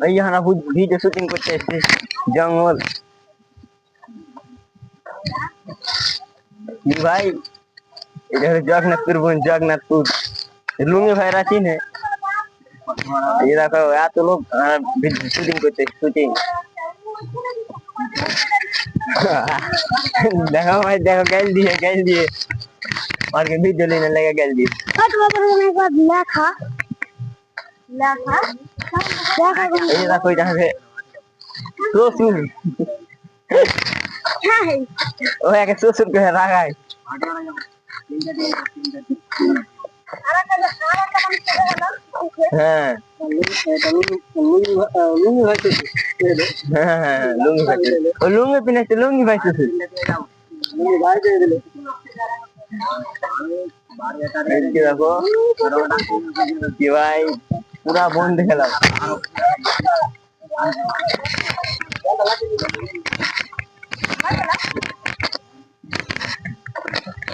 এই আমরা video shooting করতে এসেছি জঙ্গল ভাই। এটা হলো জগন্নাথপুর লুঙ্গি ভাইরা চিনে। এই দেখো এত লোক শুটিং করতে শুটিং। দেখো ভাই দেখো গাইল দিয়ে और के भी जलीने लगा गल दी লেখা লেখা এই দেখো এটা है শ্বশুর ও একে শ্বশুর কে রাগায়। হ্যাঁ লুঙ্গি ভাইছে ও লুঙ্গি পিনাইছে লুঙ্গি ভাইছে দেখো কি ভাই পুরা বন্ধ খেলাম।